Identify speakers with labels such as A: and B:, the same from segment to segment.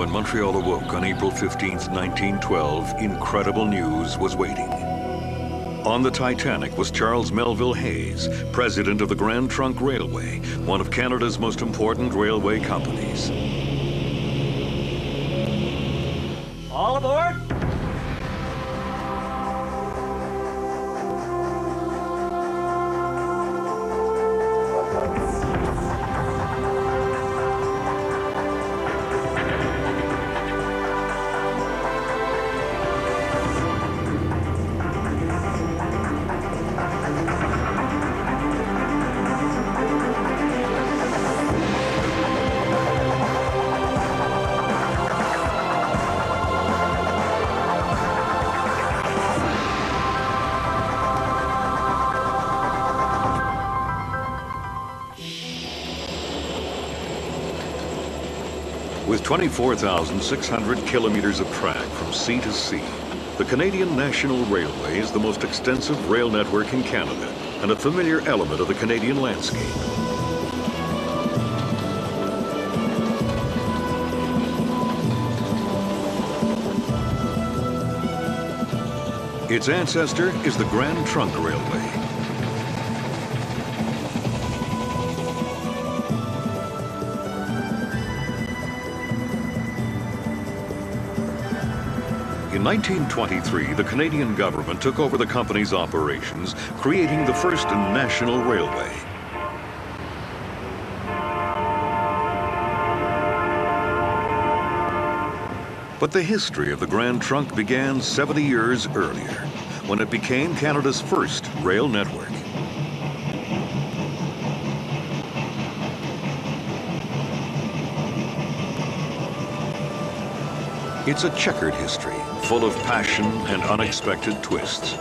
A: When Montreal awoke on April 15, 1912, incredible news was waiting. On the Titanic was Charles Melville Hayes, president of the Grand Trunk Railway, one of Canada's most important railway companies.
B: All aboard!
A: With 24,600 kilometers of track from sea to sea, the Canadian National Railway is the most extensive rail network in Canada and a familiar element of the Canadian landscape. Its ancestor is the Grand Trunk Railway. In 1923, the Canadian government took over the company's operations, creating the first national railway. But the history of the Grand Trunk began 70 years earlier, when it became Canada's first rail network. It's a checkered history, full of passion and unexpected twists.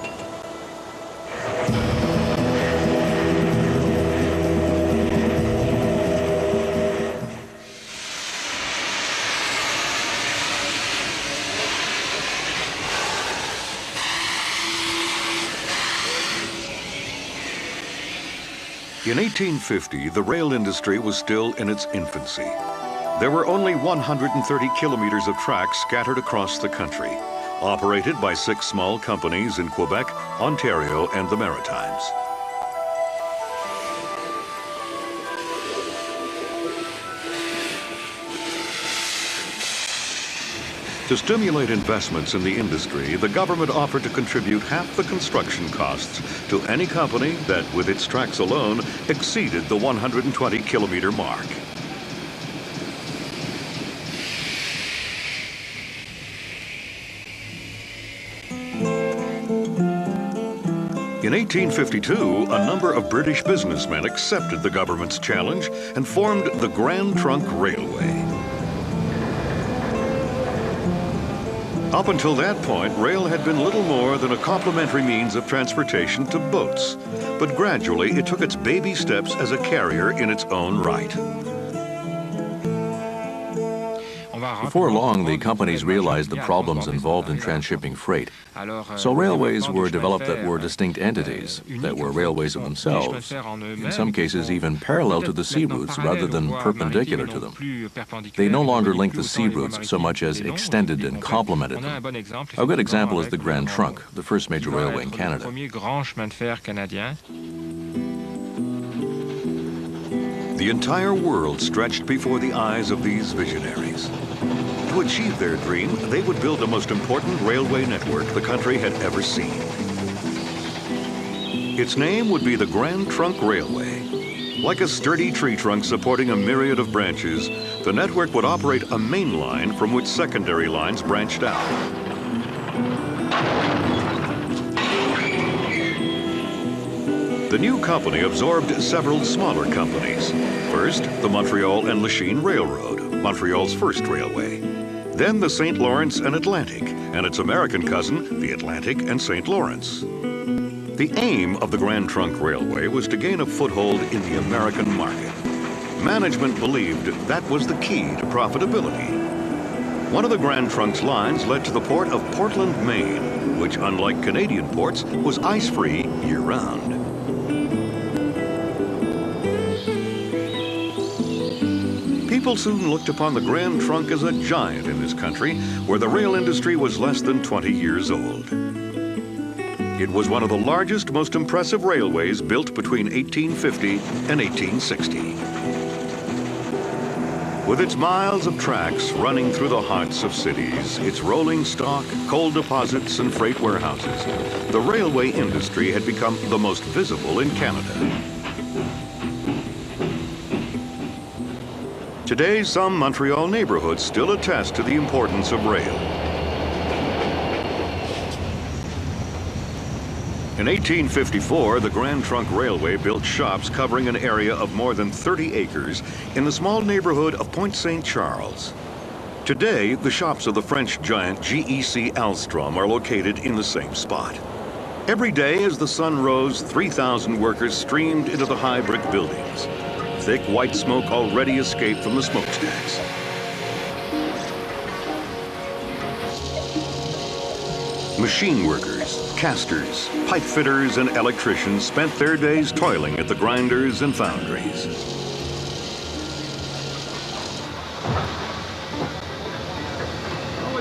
A: In 1850, the rail industry was still in its infancy. There were only 130 kilometers of track scattered across the country, operated by 6 small companies in Quebec, Ontario, and the Maritimes. To stimulate investments in the industry, the government offered to contribute half the construction costs to any company that, with its tracks alone, exceeded the 120-kilometer mark. In 1852, a number of British businessmen accepted the government's challenge and formed the Grand Trunk Railway. Up until that point, rail had been little more than a complementary means of transportation to boats, but gradually it took its baby steps as a carrier in its own right.
C: Before long, the companies realized the problems involved in transshipping freight. So railways were developed that were distinct entities, that were railways of themselves, in some cases even parallel to the sea routes rather than perpendicular to them. They no longer linked the sea routes so much as extended and complemented them. A good example is the Grand Trunk, the first major railway in Canada.
A: The entire world stretched before the eyes of these visionaries. To achieve their dream, they would build the most important railway network the country had ever seen. Its name would be the Grand Trunk Railway. Like a sturdy tree trunk supporting a myriad of branches, the network would operate a main line from which secondary lines branched out. The new company absorbed several smaller companies. First, the Montreal and Lachine Railroad, Montreal's first railway. Then the St. Lawrence and Atlantic, and its American cousin, the Atlantic and St. Lawrence. The aim of the Grand Trunk Railway was to gain a foothold in the American market. Management believed that was the key to profitability. One of the Grand Trunk's lines led to the port of Portland, Maine, which, unlike Canadian ports, was ice-free year-round. People soon looked upon the Grand Trunk as a giant in this country, where the rail industry was less than 20 years old. It was one of the largest, most impressive railways built between 1850 and 1860. With its miles of tracks running through the hearts of cities, its rolling stock, coal deposits, and freight warehouses, the railway industry had become the most visible in Canada. Today, some Montreal neighborhoods still attest to the importance of rail. In 1854, the Grand Trunk Railway built shops covering an area of more than 30 acres in the small neighborhood of Point St. Charles. Today, the shops of the French giant GEC Alstom are located in the same spot. Every day as the sun rose, 3,000 workers streamed into the high brick buildings. Thick white smoke already escaped from the smokestacks. Machine workers, casters, pipe fitters, and electricians spent their days toiling at the grinders and foundries.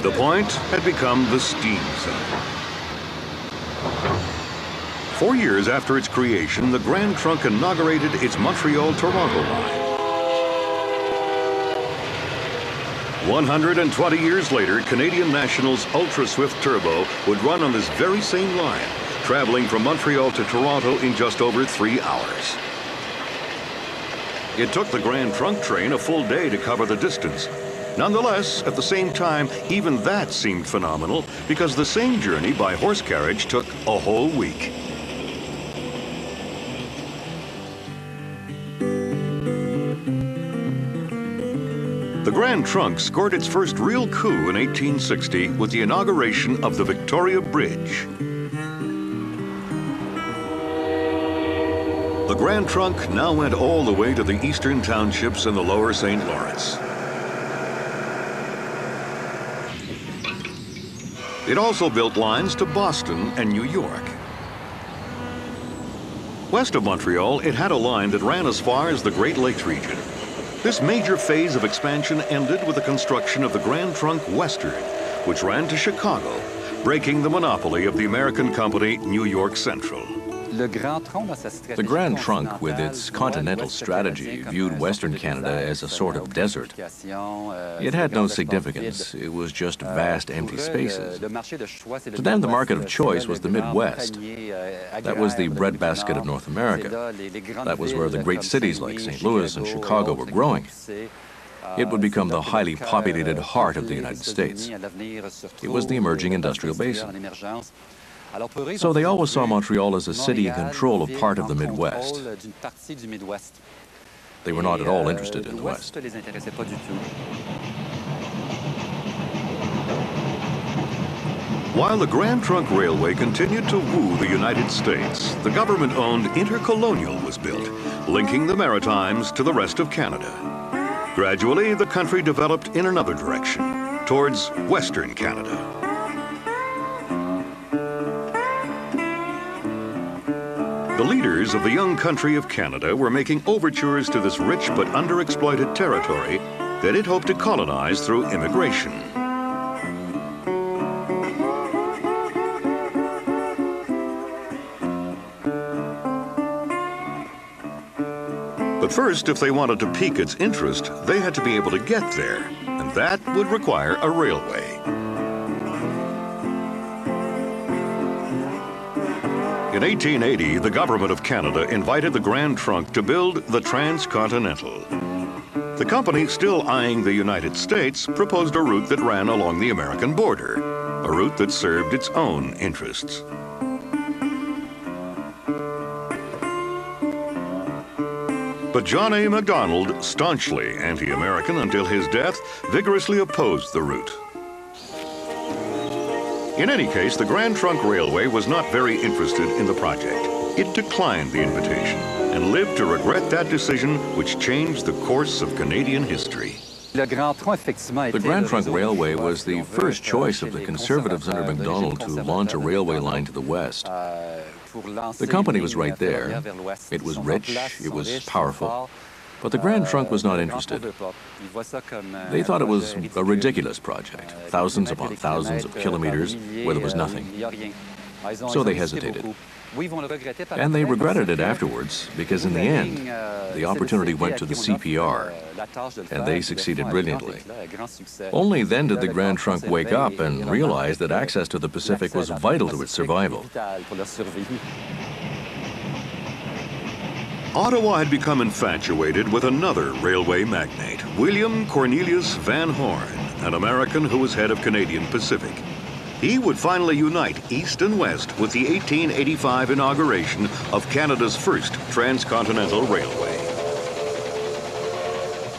A: The Point had become the steam zone. 4 years after its creation, the Grand Trunk inaugurated its Montreal-Toronto line. 120 years later, Canadian National's ultra-swift turbo would run on this very same line, traveling from Montreal to Toronto in just over 3 hours. It took the Grand Trunk train a full day to cover the distance. Nonetheless, at the same time, even that seemed phenomenal because the same journey by horse carriage took a whole week. The Grand Trunk scored its first real coup in 1860 with the inauguration of the Victoria Bridge. The Grand Trunk now went all the way to the eastern townships in the lower St. Lawrence. It also built lines to Boston and New York. West of Montreal, it had a line that ran as far as the Great Lakes region. This major phase of expansion ended with the construction of the Grand Trunk Western, which ran to Chicago, breaking the monopoly of the American company New York Central.
C: The Grand Trunk, with its continental strategy, viewed Western Canada as a sort of desert. It had no significance. It was just vast empty spaces. To them, the market of choice was the Midwest. That was the breadbasket of North America. That was where the great cities like St. Louis and Chicago were growing. It would become the highly populated heart of the United States. It was the emerging industrial basin. So they always saw Montreal as a city in control of part of the Midwest. They were not at all interested in the West.
A: While the Grand Trunk Railway continued to woo the United States, the government-owned Intercolonial was built, linking the Maritimes to the rest of Canada. Gradually, the country developed in another direction, towards Western Canada. The leaders of the young country of Canada were making overtures to this rich but underexploited territory that it hoped to colonize through immigration. But first, if they wanted to pique its interest, they had to be able to get there, and that would require a railway. In 1880, the government of Canada invited the Grand Trunk to build the Transcontinental. The company, still eyeing the United States, proposed a route that ran along the American border, a route that served its own interests. But John A. Macdonald, staunchly anti-American until his death, vigorously opposed the route. In any case, the Grand Trunk Railway was not very interested in the project. It declined the invitation and lived to regret that decision, which changed the course of Canadian history.
C: The Grand Trunk Railway was the first choice of the Conservatives under Macdonald to launch a railway line to the west. The company was right there. It was rich, it was powerful. But the Grand Trunk was not interested. They thought it was a ridiculous project, thousands upon thousands of kilometers where there was nothing. So they hesitated. And they regretted it afterwards, because in the end, the opportunity went to the CPR, and they succeeded brilliantly. Only then did the Grand Trunk wake up and realize that access to the Pacific was vital to its survival.
A: Ottawa had become infatuated with another railway magnate, William Cornelius Van Horn, an American who was head of Canadian Pacific. He would finally unite East and West with the 1885 inauguration of Canada's first transcontinental railway.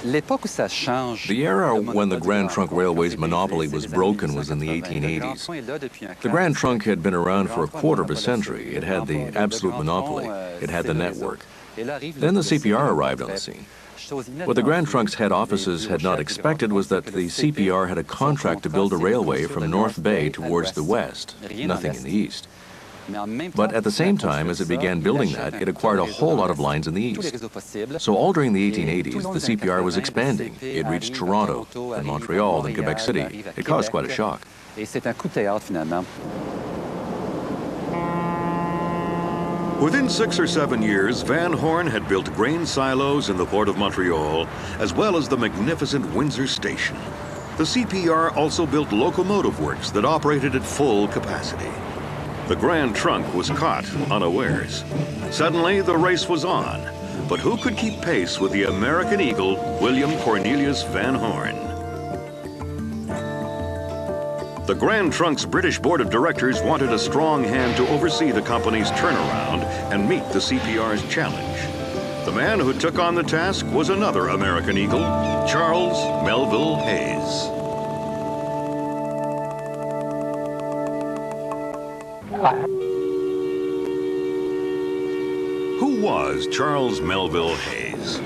C: The era when the Grand Trunk Railway's monopoly was broken was in the 1880s. The Grand Trunk had been around for a quarter of a century. It had the absolute monopoly. It had the network. Then the CPR arrived on the scene. What the Grand Trunk's head offices had not expected was that the CPR had a contract to build a railway from North Bay towards the west, nothing in the east. But at the same time as it began building that, it acquired a whole lot of lines in the east. So all during the 1880s, the CPR was expanding. It reached Toronto, then Montreal, then Quebec City. It caused quite a shock.
A: Within 6 or 7 years, Van Horn had built grain silos in the port of Montreal, as well as the magnificent Windsor Station. The CPR also built locomotive works that operated at full capacity. The Grand Trunk was caught unawares. Suddenly, the race was on. But who could keep pace with the American eagle, William Cornelius Van Horn? The Grand Trunk's British Board of Directors wanted a strong hand to oversee the company's turnaround and meet the CPR's challenge. The man who took on the task was another American eagle, Charles Melville Hayes. Who was Charles Melville Hayes?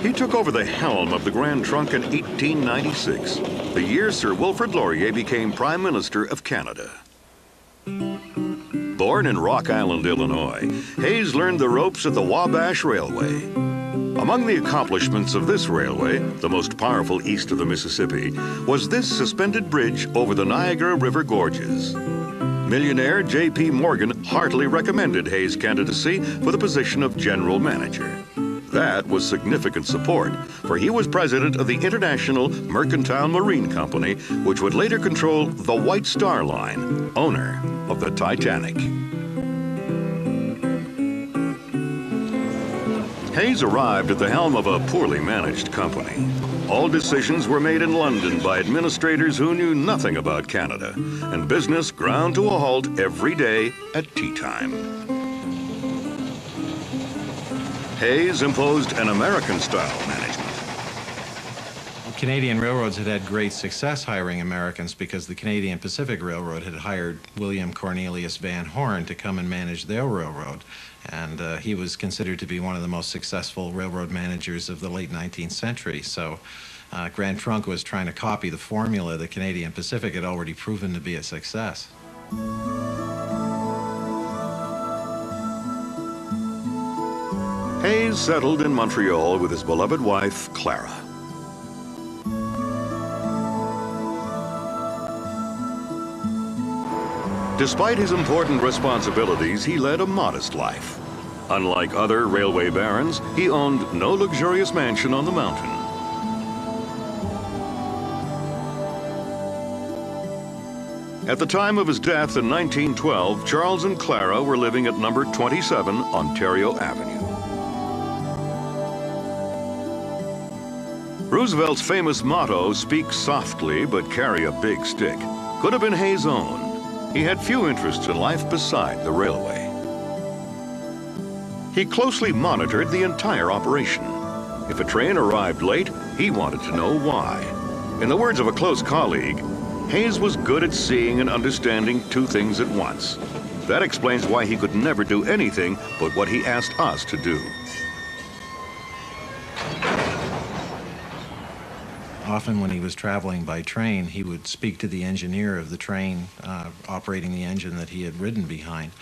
A: He took over the helm of the Grand Trunk in 1896, the year Sir Wilfrid Laurier became Prime Minister of Canada. Born in Rock Island, Illinois, Hayes learned the ropes at the Wabash Railway. Among the accomplishments of this railway, the most powerful east of the Mississippi, was this suspended bridge over the Niagara River gorges. Millionaire J.P. Morgan heartily recommended Hayes' candidacy for the position of general manager. That was significant support, for he was president of the International Mercantile Marine Company, which would later control the White Star Line, owner of the Titanic. Hayes arrived at the helm of a poorly managed company. All decisions were made in London by administrators who knew nothing about Canada, and business ground to a halt every day at tea time. Hayes imposed an American-style management.
D: Canadian railroads had had great success hiring Americans because the Canadian Pacific Railroad had hired William Cornelius Van Horn to come and manage their railroad. And he was considered to be one of the most successful railroad managers of the late 19th century. So Grand Trunk was trying to copy the formula the Canadian Pacific had already proven to be a success.
A: Hayes settled in Montreal with his beloved wife, Clara. Despite his important responsibilities, he led a modest life. Unlike other railway barons, he owned no luxurious mansion on the mountain. At the time of his death in 1912, Charles and Clara were living at number 27 Ontario Avenue. Roosevelt's famous motto, "Speak softly but carry a big stick," could have been Hayes' own. He had few interests in life beside the railway. He closely monitored the entire operation. If a train arrived late, he wanted to know why. In the words of a close colleague, Hayes was good at seeing and understanding two things at once. That explains why he could never do anything but what he asked us to do.
D: Often when he was traveling by train, he would speak to the engineer of the train operating the engine that he had ridden behind.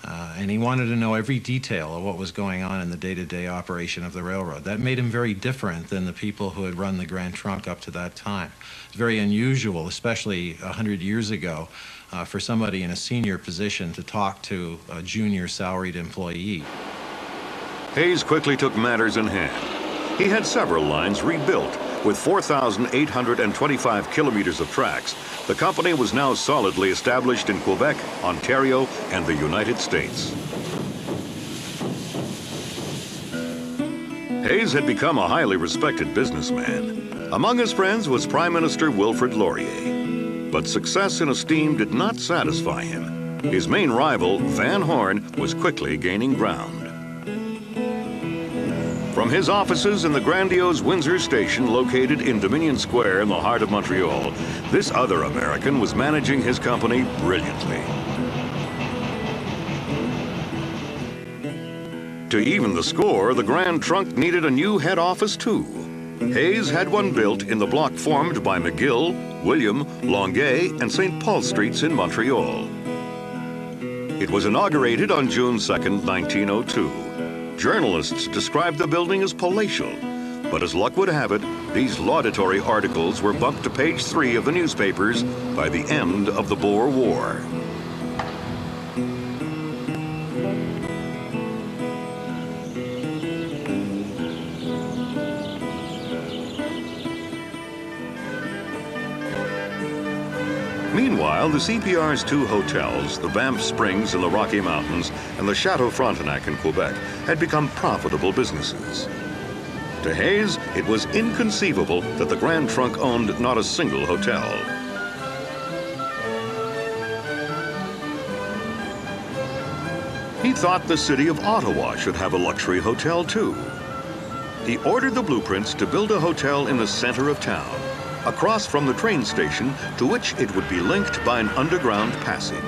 D: And he wanted to know every detail of what was going on in the day-to-day operation of the railroad. That made him very different than the people who had run the Grand Trunk up to that time. It's very unusual, especially 100 years ago, for somebody in a senior position to talk to a junior salaried employee.
A: Hayes quickly took matters in hand. He had several lines rebuilt. With 4,825 kilometers of tracks, the company was now solidly established in Quebec, Ontario, and the United States. Hayes had become a highly respected businessman. Among his friends was Prime Minister Wilfrid Laurier. But success and esteem did not satisfy him. His main rival, Van Horn, was quickly gaining ground. From his offices in the grandiose Windsor Station located in Dominion Square in the heart of Montreal, this other American was managing his company brilliantly. To even the score, the Grand Trunk needed a new head office too. Hayes had one built in the block formed by McGill, William, Longueuil, and St. Paul Streets in Montreal. It was inaugurated on June 2nd, 1902. Journalists described the building as palatial, but as luck would have it, these laudatory articles were bumped to page 3 of the newspapers by the end of the Boer War. Meanwhile, the CPR's 2 hotels, the Banff Springs in the Rocky Mountains and the Chateau Frontenac in Quebec, had become profitable businesses. To Hayes, it was inconceivable that the Grand Trunk owned not a single hotel. He thought the city of Ottawa should have a luxury hotel too. He ordered the blueprints to build a hotel in the center of town, across from the train station, to which it would be linked by an underground passage.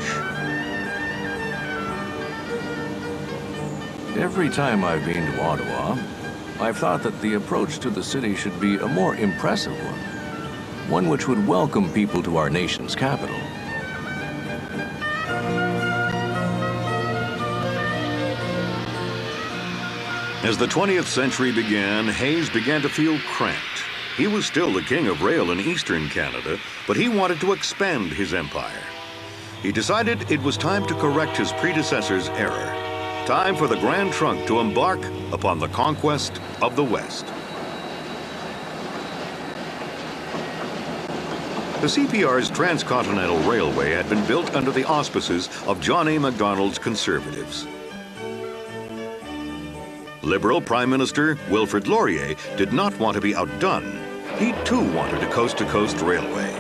C: Every time I've been to Ottawa, I've thought that the approach to the city should be a more impressive one which would welcome people to our nation's capital.
A: As the 20th century began, Hayes began to feel cramped. He was still the king of rail in eastern Canada, but he wanted to expand his empire. He decided it was time to correct his predecessor's error. Time for the Grand Trunk to embark upon the conquest of the West. The CPR's Transcontinental Railway had been built under the auspices of John A. Macdonald's Conservatives. Liberal Prime Minister Wilfrid Laurier did not want to be outdone. He too wanted a coast-to-coast railway.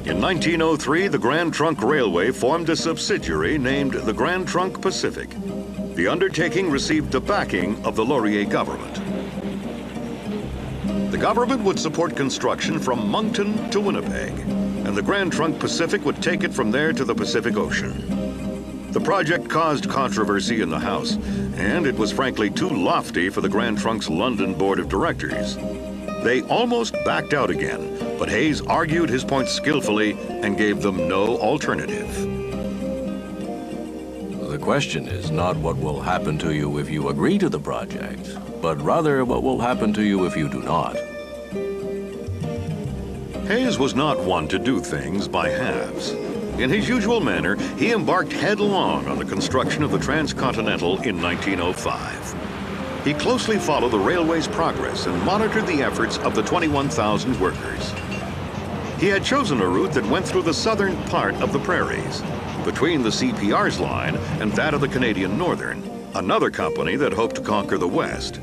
A: In 1903, the Grand Trunk Railway formed a subsidiary named the Grand Trunk Pacific. The undertaking received the backing of the Laurier government. The government would support construction from Moncton to Winnipeg, and the Grand Trunk Pacific would take it from there to the Pacific Ocean. The project caused controversy in the House, and it was frankly too lofty for the Grand Trunk's London Board of Directors. They almost backed out again, but Hayes argued his point skillfully and gave them no alternative.
C: The question is not what will happen to you if you agree to the project, but rather what will happen to you if you do not.
A: Hayes was not one to do things by halves. In his usual manner, he embarked headlong on the construction of the Transcontinental in 1905. He closely followed the railway's progress and monitored the efforts of the 21,000 workers. He had chosen a route that went through the southern part of the prairies, between the CPR's line and that of the Canadian Northern, another company that hoped to conquer the West.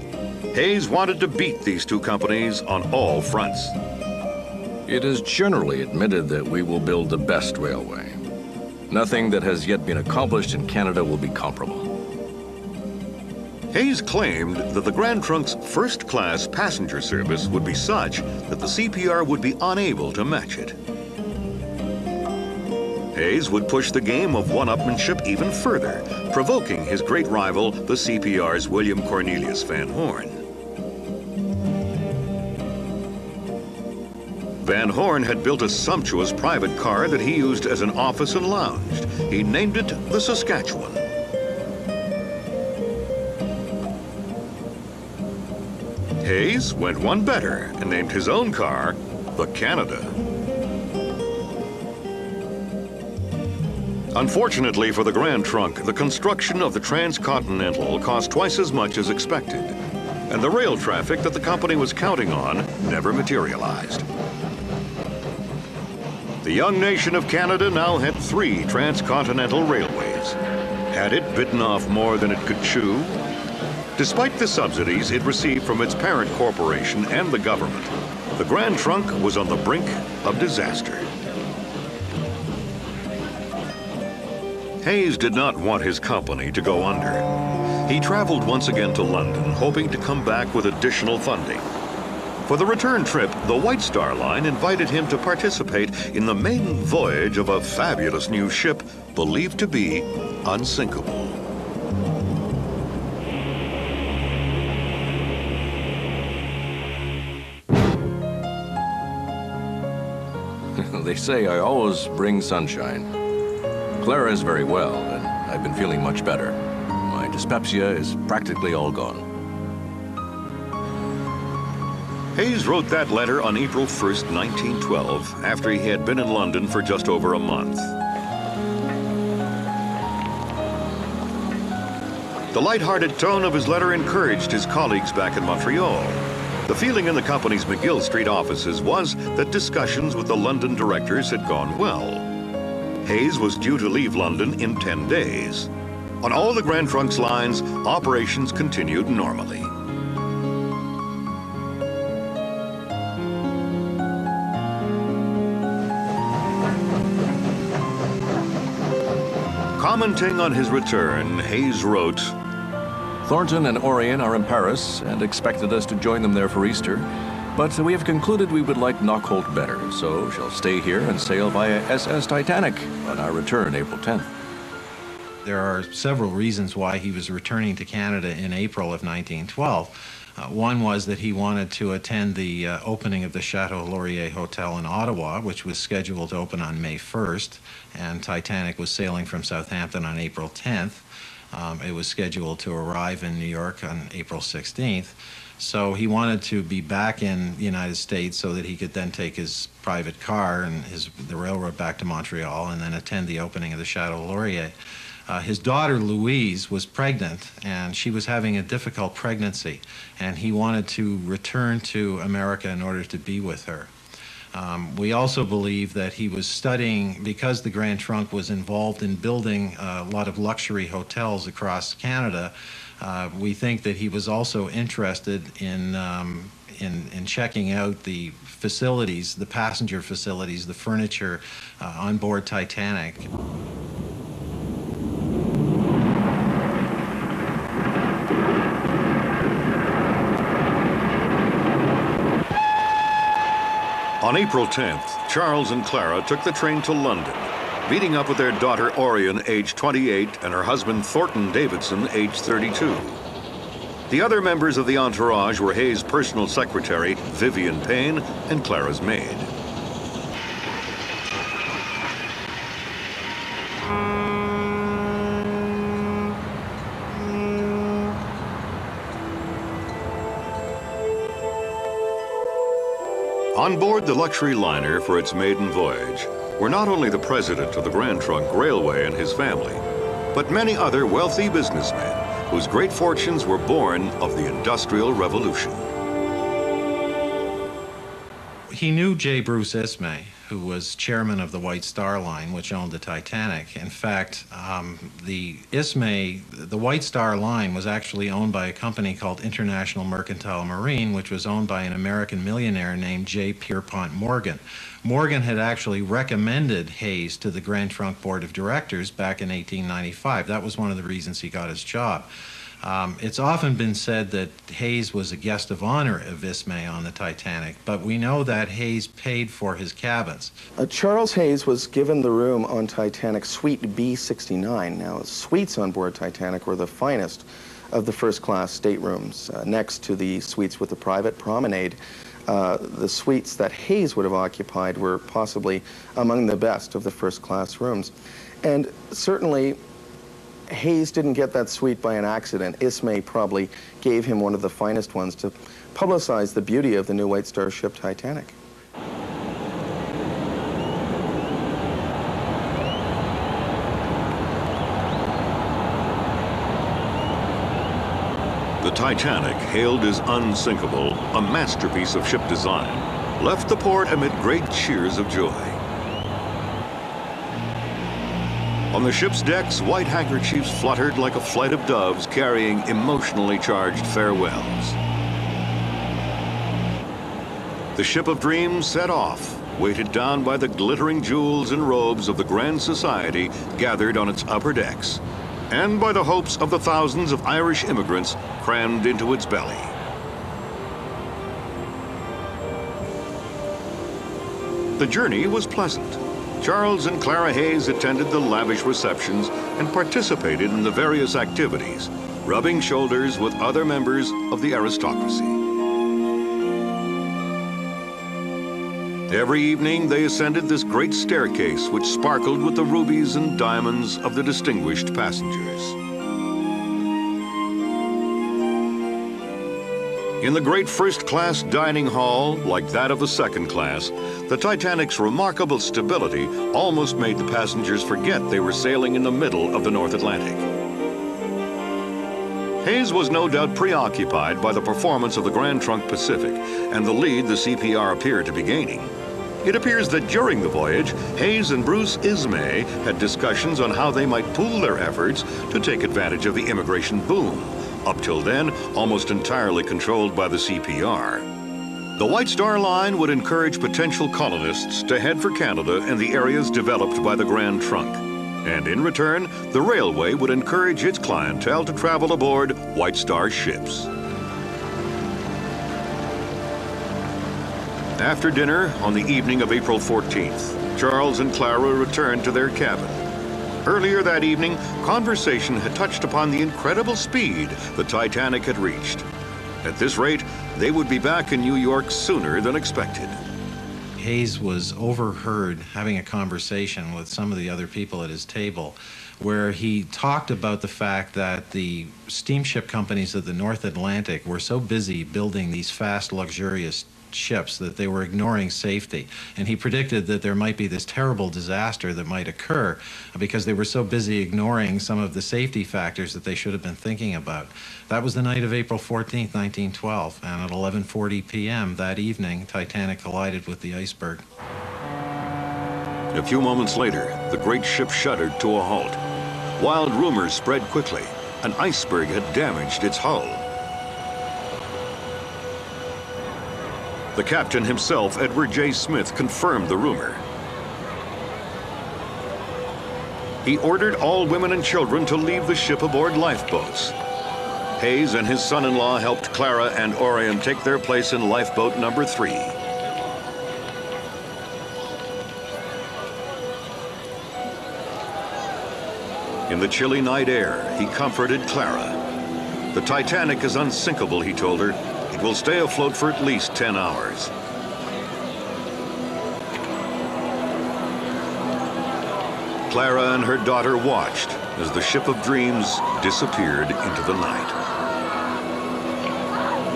A: Hayes wanted to beat these 2 companies on all fronts.
C: It is generally admitted that we will build the best railway. Nothing that has yet been accomplished in Canada will be comparable.
A: Hayes claimed that the Grand Trunk's first-class passenger service would be such that the CPR would be unable to match it. Hayes would push the game of one-upmanship even further, provoking his great rival, the CPR's William Cornelius Van Horn. Van Horn had built a sumptuous private car that he used as an office and lounge. He named it the Saskatchewan. Hayes went one better and named his own car the Canada. Unfortunately for the Grand Trunk, the construction of the Transcontinental cost twice as much as expected, and the rail traffic that the company was counting on never materialized. The young nation of Canada now had 3 transcontinental railways. Had it bitten off more than it could chew? Despite the subsidies it received from its parent corporation and the government, the Grand Trunk was on the brink of disaster. Hayes did not want his company to go under. He traveled once again to London, hoping to come back with additional funding. For the return trip, the White Star Line invited him to participate in the maiden voyage of a fabulous new ship believed to be unsinkable.
C: They say I always bring sunshine. Clara is very well, and I've been feeling much better. My dyspepsia is practically all gone.
A: Hayes wrote that letter on April 1st, 1912, after he had been in London for just over a month. The light-hearted tone of his letter encouraged his colleagues back in Montreal. The feeling in the company's McGill Street offices was that discussions with the London directors had gone well. Hayes was due to leave London in 10 days. On all the Grand Trunk's lines, operations continued normally. Commenting on his return, Hayes wrote,
C: Thornton and Orion are in Paris and expected us to join them there for Easter, but we have concluded we would like Knockholt better, so shall stay here and sail via SS Titanic on our return April 10th.
D: There are several reasons why he was returning to Canada in April of 1912. One was that he wanted to attend the opening of the Chateau Laurier Hotel in Ottawa, which was scheduled to open on May 1st, and Titanic was sailing from Southampton on April 10th. It was scheduled to arrive in New York on April 16th. So he wanted to be back in the United States so that he could then take his private car and the railroad back to Montreal and then attend the opening of the Chateau Laurier. His daughter Louise was pregnant, and she was having a difficult pregnancy, and he wanted to return to America in order to be with her. We also believe that he was studying, because the Grand Trunk was involved in building a lot of luxury hotels across Canada. We think that he was also interested in checking out the facilities, the passenger facilities, the furniture on board Titanic.
A: On April 10th, Charles and Clara took the train to London, meeting up with their daughter Orion, age 28, and her husband Thornton Davidson, age 32. The other members of the entourage were Hayes' personal secretary, Vivian Payne, and Clara's maid. On board the luxury liner for its maiden voyage were not only the president of the Grand Trunk Railway and his family, but many other wealthy businessmen whose great fortunes were born of the Industrial Revolution.
D: He knew J. Bruce Ismay, who was chairman of the White Star Line, which owned the Titanic. In fact, the White Star Line was actually owned by a company called International Mercantile Marine, which was owned by an American millionaire named J. Pierpont Morgan. Morgan had actually recommended Hayes to the Grand Trunk Board of Directors back in 1895. That was one of the reasons he got his job. It's often been said that Hayes was a guest of honor of Ismay on the Titanic, but we know that Hayes paid for his cabins.
E: Charles Hayes was given the room on Titanic, Suite B69. Now, suites on board Titanic were the finest of the first-class staterooms, next to the suites with the private promenade. The suites that Hayes would have occupied were possibly among the best of the first-class rooms. And certainly, Hayes didn't get that suite by an accident. Ismay probably gave him one of the finest ones to publicize the beauty of the new White Star ship Titanic.
A: The Titanic, hailed as unsinkable, a masterpiece of ship design, left the port amid great cheers of joy. On the ship's decks, white handkerchiefs fluttered like a flight of doves carrying emotionally charged farewells. The ship of dreams set off, weighted down by the glittering jewels and robes of the grand society gathered on its upper decks, and by the hopes of the thousands of Irish immigrants crammed into its belly. The journey was pleasant. Charles and Clara Hayes attended the lavish receptions and participated in the various activities, rubbing shoulders with other members of the aristocracy. Every evening, they ascended this great staircase which sparkled with the rubies and diamonds of the distinguished passengers. In the great first-class dining hall, like that of the second class, the Titanic's remarkable stability almost made the passengers forget they were sailing in the middle of the North Atlantic. Hayes was no doubt preoccupied by the performance of the Grand Trunk Pacific and the lead the CPR appeared to be gaining. It appears that during the voyage, Hayes and Bruce Ismay had discussions on how they might pool their efforts to take advantage of the immigration boom, up till then almost entirely controlled by the CPR. The White Star Line would encourage potential colonists to head for Canada and the areas developed by the Grand Trunk. And in return, the railway would encourage its clientele to travel aboard White Star ships. After dinner, on the evening of April 14th, Charles and Clara returned to their cabin. Earlier that evening, conversation had touched upon the incredible speed the Titanic had reached. At this rate, they would be back in New York sooner than expected.
D: Hayes was overheard having a conversation with some of the other people at his table where he talked about the fact that the steamship companies of the North Atlantic were so busy building these fast, luxurious ships that they were ignoring safety. And he predicted that there might be this terrible disaster that might occur because they were so busy ignoring some of the safety factors that they should have been thinking about. That was the night of April 14th, 1912, and at 11:40 p.m. that evening, Titanic collided with the iceberg.
A: A few moments later, the great ship shuddered to a halt. Wild rumors spread quickly. An iceberg had damaged its hull. The captain himself, Edward J. Smith, confirmed the rumor. He ordered all women and children to leave the ship aboard lifeboats. Hayes and his son-in-law helped Clara and Orion take their place in lifeboat number 3. In the chilly night air, he comforted Clara. The Titanic is unsinkable, he told her. It will stay afloat for at least 10 hours. Clara and her daughter watched as the ship of dreams disappeared into the night.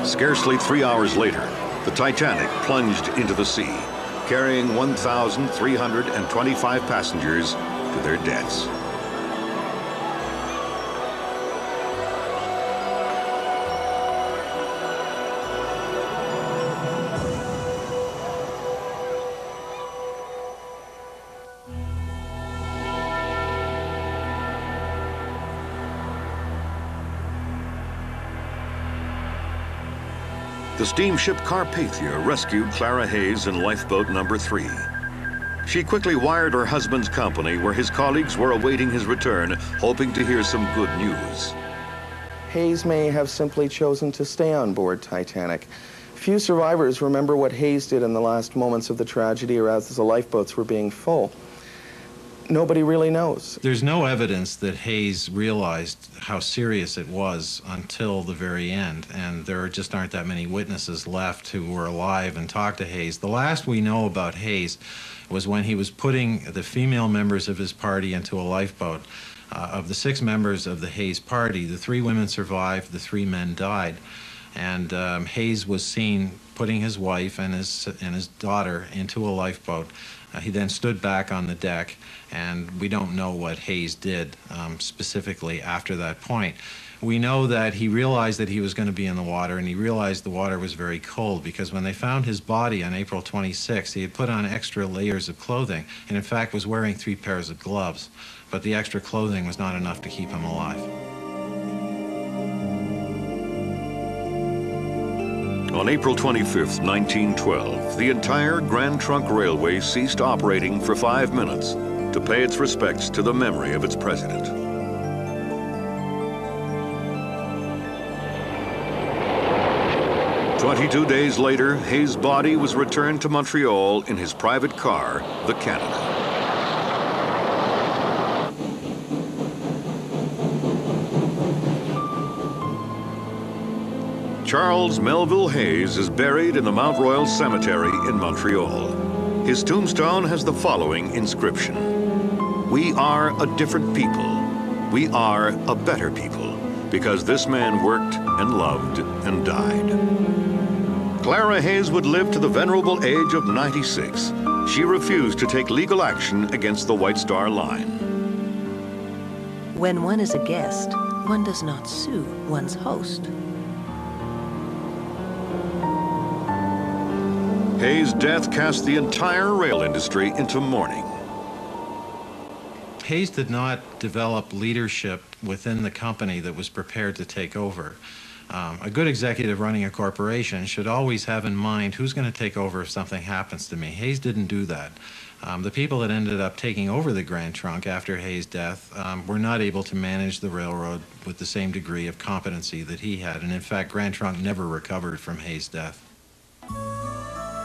A: Scarcely 3 hours later, the Titanic plunged into the sea, carrying 1,325 passengers to their deaths. The steamship Carpathia rescued Clara Hayes in lifeboat number 3. She quickly wired her husband's company where his colleagues were awaiting his return, hoping to hear some good news.
E: Hayes may have simply chosen to stay on board Titanic. Few survivors remember what Hayes did in the last moments of the tragedy or as the lifeboats were being full. nobody really knows.
D: There's no evidence that Hayes realized how serious it was until the very end, and there just aren't that many witnesses left who were alive and talked to Hayes. The last we know about Hayes was when he was putting the female members of his party into a lifeboat. Of the 6 members of the Hayes party, the 3 women survived, the 3 men died. And Hayes was seen putting his wife and his daughter into a lifeboat. He then stood back on the deck, and we don't know what Hayes did specifically after that point. We know that he realized that he was going to be in the water, and he realized the water was very cold, because when they found his body on April 26th, he had put on extra layers of clothing, and in fact was wearing 3 pairs of gloves. But the extra clothing was not enough to keep him alive.
A: On April 25th, 1912, the entire Grand Trunk Railway ceased operating for 5 minutes to pay its respects to the memory of its president. "22 days later, Hayes' body was returned to Montreal in his private car, the Canada. Charles Melville Hayes is buried in the Mount Royal Cemetery in Montreal. His tombstone has the following inscription: "We are a different people. We are a better people, because this man worked and loved and died." Clara Hayes would live to the venerable age of 96. She refused to take legal action against the White Star Line.
F: When one is a guest, one does not sue one's host.
A: Hayes' death cast the entire rail industry into mourning.
D: Hayes did not develop leadership within the company that was prepared to take over. A good executive running a corporation should always have in mind who's going to take over if something happens to me. Hayes didn't do that. The people that ended up taking over the Grand Trunk after Hayes' death were not able to manage the railroad with the same degree of competency that he had. And in fact, Grand Trunk never recovered from Hayes' death.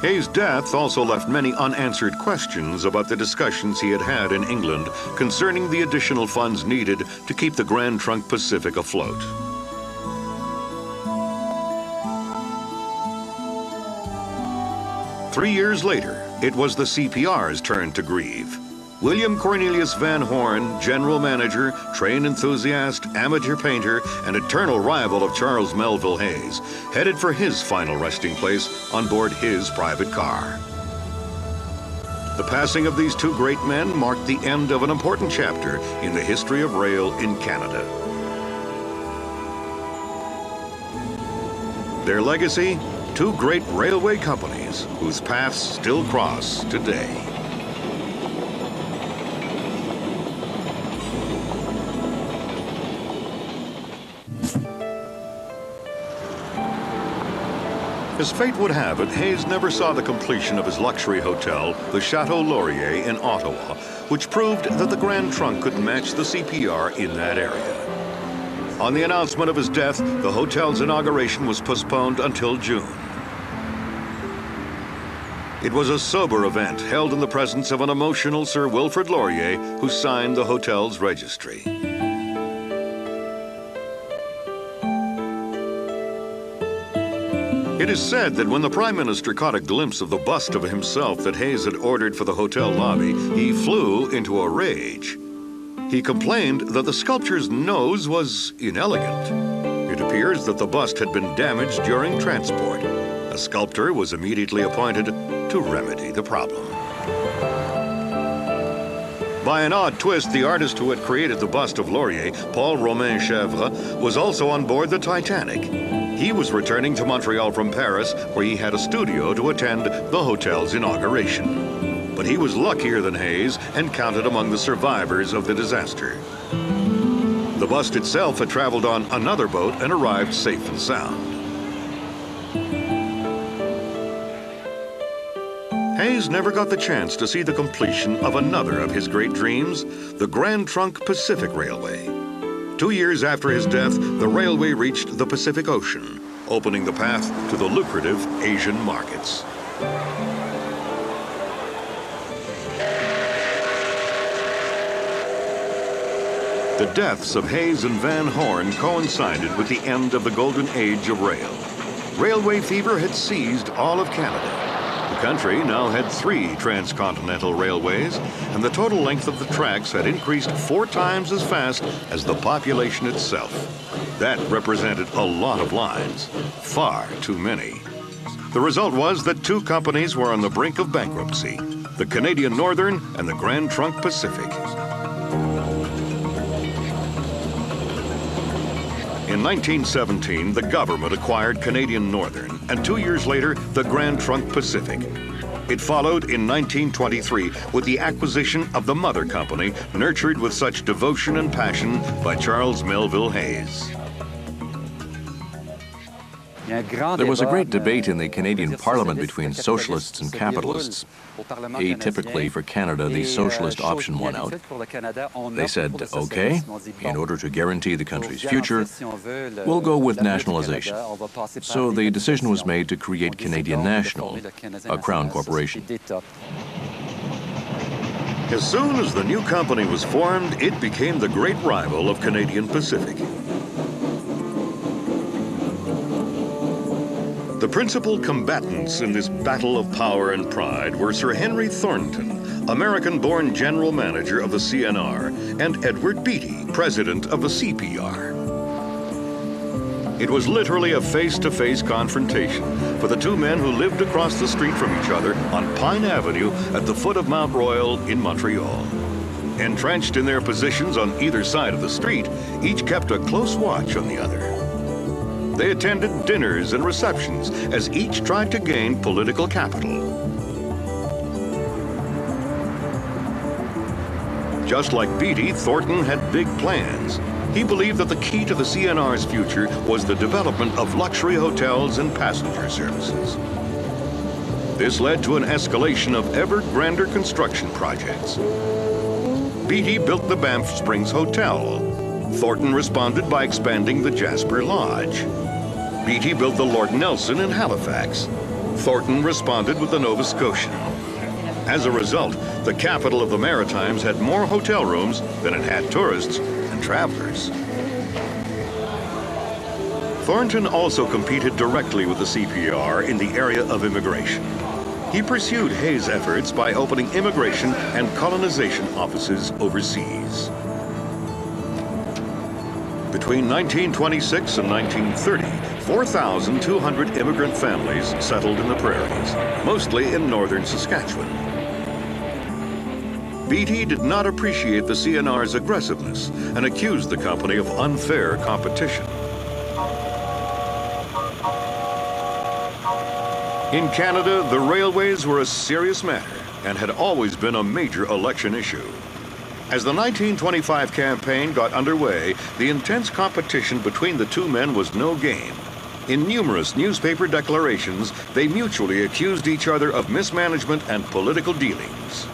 A: Hayes' death also left many unanswered questions about the discussions he had had in England concerning the additional funds needed to keep the Grand Trunk Pacific afloat. Three years later, it was the CPR's turn to grieve. William Cornelius Van Horn, general manager, train enthusiast, amateur painter, and eternal rival of Charles Melville Hayes, headed for his final resting place on board his private car. The passing of these 2 great men marked the end of an important chapter in the history of rail in Canada. Their legacy? 2 great railway companies whose paths still cross today. As fate would have it, Hayes never saw the completion of his luxury hotel, the Chateau Laurier in Ottawa, which proved that the Grand Trunk could match the CPR in that area. On the announcement of his death, the hotel's inauguration was postponed until June. It was a sober event held in the presence of an emotional Sir Wilfrid Laurier, who signed the hotel's registry. It is said that when the Prime Minister caught a glimpse of the bust of himself that Hayes had ordered for the hotel lobby, he flew into a rage. He complained that the sculpture's nose was inelegant. It appears that the bust had been damaged during transport. A sculptor was immediately appointed to remedy the problem. By an odd twist, the artist who had created the bust of Laurier, Paul Romain Chèvre, was also on board the Titanic. He was returning to Montreal from Paris, where he had a studio to attend the hotel's inauguration. But he was luckier than Hayes and counted among the survivors of the disaster. The bust itself had traveled on another boat and arrived safe and sound. Hayes never got the chance to see the completion of another of his great dreams, the Grand Trunk Pacific Railway. 2 years after his death, the railway reached the Pacific Ocean, opening the path to the lucrative Asian markets. The deaths of Hayes and Van Horn coincided with the end of the golden age of rail. Railway fever had seized all of Canada. The country now had 3 transcontinental railways, and the total length of the tracks had increased 4 times as fast as the population itself. That represented a lot of lines, far too many. The result was that 2 companies were on the brink of bankruptcy, the Canadian Northern and the Grand Trunk Pacific. In 1917, the government acquired Canadian Northern, and 2 years later, the Grand Trunk Pacific. It followed in 1923 with the acquisition of the mother company, nurtured with such devotion and passion by Charles Melville Hayes.
C: There was a great debate in the Canadian Parliament between socialists and capitalists. Atypically for Canada, the socialist option won out. They said, okay, in order to guarantee the country's future, we'll go with nationalization. So the decision was made to create Canadian National, a crown corporation.
A: As soon as the new company was formed, it became the great rival of Canadian Pacific. The principal combatants in this battle of power and pride were Sir Henry Thornton, American-born general manager of the CNR, and Edward Beatty, president of the CPR. It was literally a face-to-face confrontation for the 2 men who lived across the street from each other on Pine Avenue at the foot of Mount Royal in Montreal. Entrenched in their positions on either side of the street, each kept a close watch on the other. They attended dinners and receptions as each tried to gain political capital. Just like Beatty, Thornton had big plans. He believed that the key to the CNR's future was the development of luxury hotels and passenger services. This led to an escalation of ever grander construction projects. Beatty built the Banff Springs Hotel. Thornton responded by expanding the Jasper Lodge. Beatty built the Lord Nelson in Halifax. Thornton responded with the Nova Scotian. As a result, the capital of the Maritimes had more hotel rooms than it had tourists and travelers. Thornton also competed directly with the CPR in the area of immigration. He pursued Hayes' efforts by opening immigration and colonization offices overseas. Between 1926 and 1930, 4,200 immigrant families settled in the prairies, mostly in northern Saskatchewan. Beatty did not appreciate the CNR's aggressiveness and accused the company of unfair competition. In Canada, the railways were a serious matter and had always been a major election issue. As the 1925 campaign got underway, the intense competition between the 2 men was no game. In numerous newspaper declarations, they mutually accused each other of mismanagement and political dealings.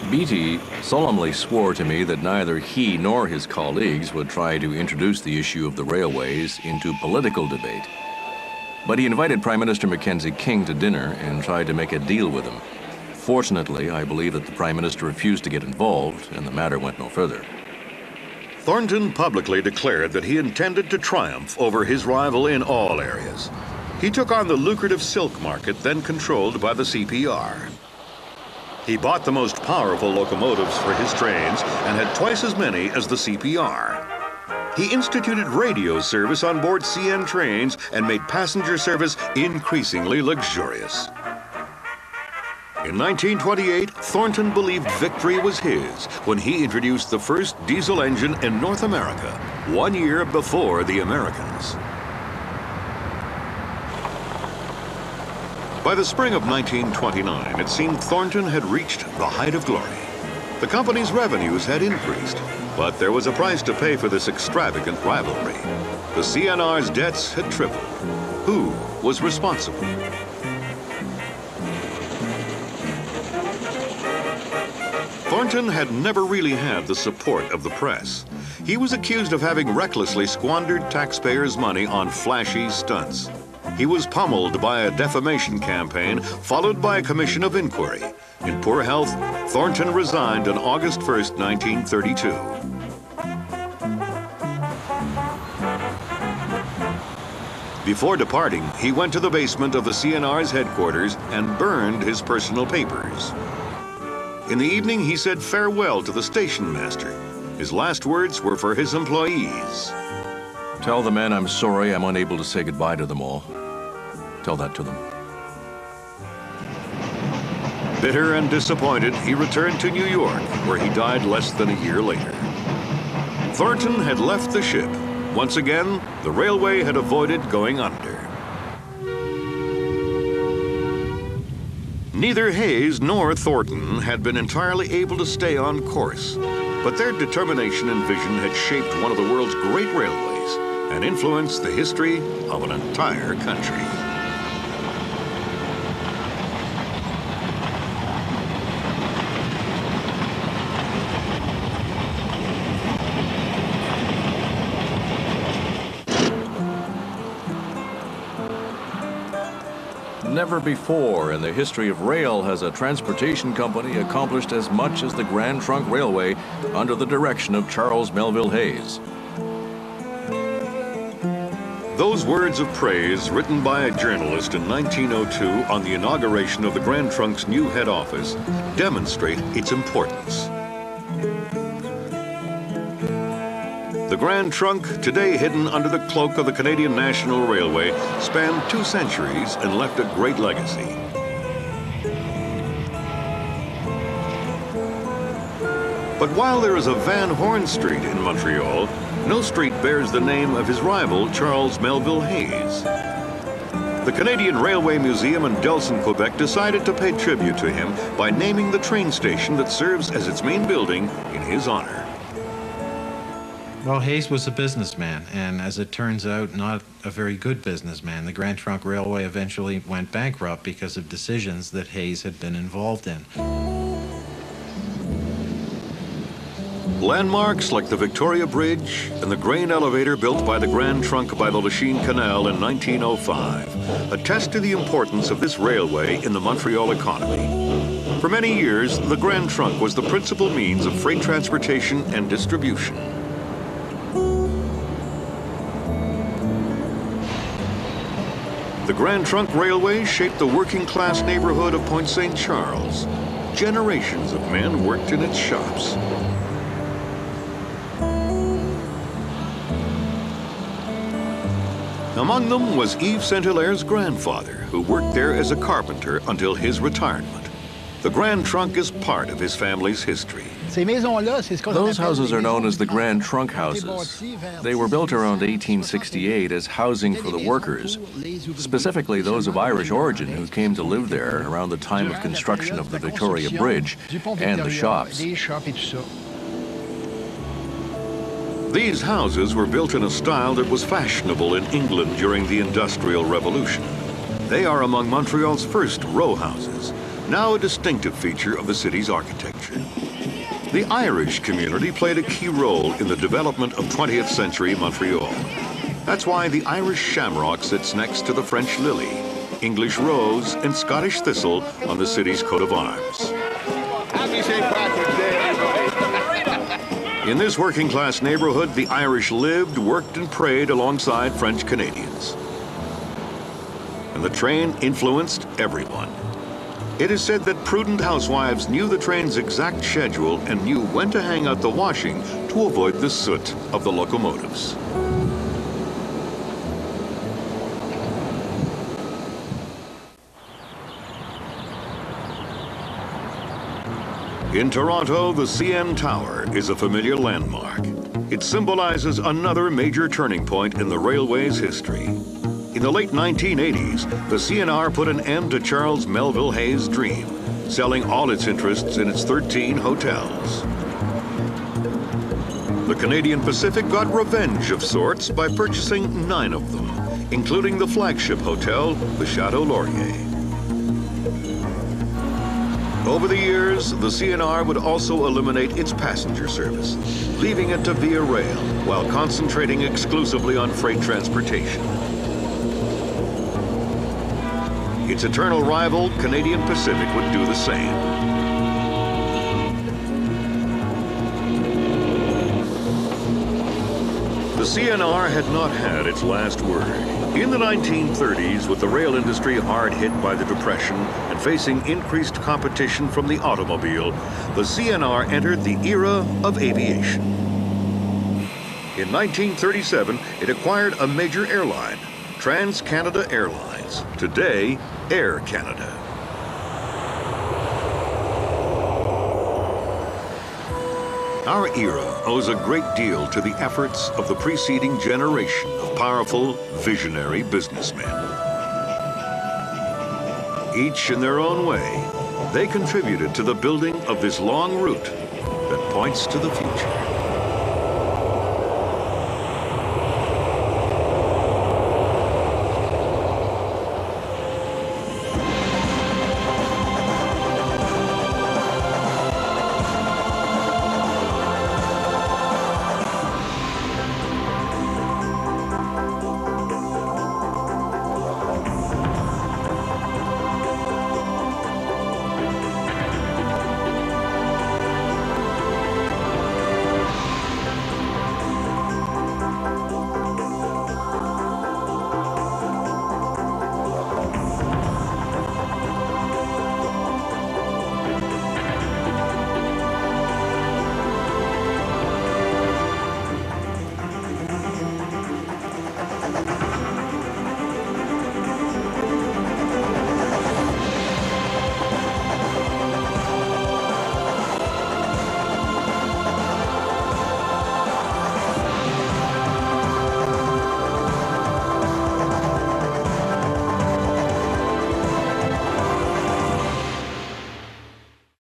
C: Beatty solemnly swore to me that neither he nor his colleagues would try to introduce the issue of the railways into political debate. But he invited Prime Minister Mackenzie King to dinner and tried to make a deal with him. Fortunately, I believe that the Prime Minister refused to get involved, and the matter went no further.
A: Thornton publicly declared that he intended to triumph over his rival in all areas. He took on the lucrative silk market then controlled by the CPR. He bought the most powerful locomotives for his trains and had twice as many as the CPR. He instituted radio service on board CN trains and made passenger service increasingly luxurious. In 1928, Thornton believed victory was his when he introduced the first diesel engine in North America, 1 year before the Americans. By the spring of 1929, it seemed Thornton had reached the height of glory. The company's revenues had increased, but there was a price to pay for this extravagant rivalry. The CNR's debts had tripled. Who was responsible? Thornton had never really had the support of the press. He was accused of having recklessly squandered taxpayers' money on flashy stunts. He was pummeled by a defamation campaign, followed by a commission of inquiry. In poor health, Thornton resigned on August 1st, 1932. Before departing, he went to the basement of the CNR's headquarters and burned his personal papers. In the evening, he said farewell to the station master. His last words were for his employees.
C: Tell the men I'm sorry I'm unable to say goodbye to them all. Tell that to them.
A: Bitter and disappointed, he returned to New York, where he died less than a year later. Thornton had left the ship. Once again, the railway had avoided going under. Neither Hayes nor Thornton had been entirely able to stay on course, but their determination and vision had shaped one of the world's great railways and influenced the history of an entire country.
C: Never before in the history of rail has a transportation company accomplished as much as the Grand Trunk Railway under the direction of Charles Melville Hayes.
A: Those words of praise, written by a journalist in 1902 on the inauguration of the Grand Trunk's new head office, demonstrate its importance. The Grand Trunk, today hidden under the cloak of the Canadian National Railway, spanned 2 centuries and left a great legacy. But while there is a Van Horn Street in Montreal, no street bears the name of his rival, Charles Melville Hayes. The Canadian Railway Museum in Delson, Quebec decided to pay tribute to him by naming the train station that serves as its main building in his honor.
D: Well, Hayes was a businessman, and as it turns out, not a very good businessman. The Grand Trunk Railway eventually went bankrupt because of decisions that Hayes had been involved in.
A: Landmarks like the Victoria Bridge and the grain elevator built by the Grand Trunk by the Lachine Canal in 1905 attest to the importance of this railway in the Montreal economy. For many years, the Grand Trunk was the principal means of freight transportation and distribution. The Grand Trunk Railway shaped the working-class neighborhood of Point St. Charles. Generations of men worked in its shops. Among them was Yves Saint-Hilaire's grandfather, who worked there as a carpenter until his retirement. The Grand Trunk is part of his family's history.
C: Those houses are known as the Grand Trunk houses. They were built around 1868 as housing for the workers, specifically those of Irish origin who came to live there around the time of construction of the Victoria Bridge and the shops.
A: These houses were built in a style that was fashionable in England during the Industrial Revolution. They are among Montreal's first row houses, now a distinctive feature of the city's architecture. The Irish community played a key role in the development of 20th century Montreal. That's why the Irish shamrock sits next to the French lily, English rose, and Scottish thistle on the city's coat of arms.
G: Happy St. Patrick's Day, everybody!
A: In this working-class neighborhood, the Irish lived, worked, and prayed alongside French Canadians. And the train influenced everyone. It is said that prudent housewives knew the train's exact schedule and knew when to hang out the washing to avoid the soot of the locomotives. In Toronto, the CN Tower is a familiar landmark. It symbolizes another major turning point in the railway's history. In the late 1980s, the CNR put an end to Charles Melville Hayes' dream, selling all its interests in its 13 hotels. The Canadian Pacific got revenge of sorts by purchasing 9 of them, including the flagship hotel, the Chateau Laurier. Over the years, the CNR would also eliminate its passenger service, leaving it to Via Rail, while concentrating exclusively on freight transportation. Its eternal rival, Canadian Pacific, would do the same. The CNR had not had its last word. In the 1930s, with the rail industry hard hit by the Depression and facing increased competition from the automobile, the CNR entered the era of aviation. In 1937, it acquired a major airline, Trans-Canada Airlines, today Air Canada. Our era owes a great deal to the efforts of the preceding generation of powerful, visionary businessmen. Each in their own way, they contributed to the building of this long route that points to the future.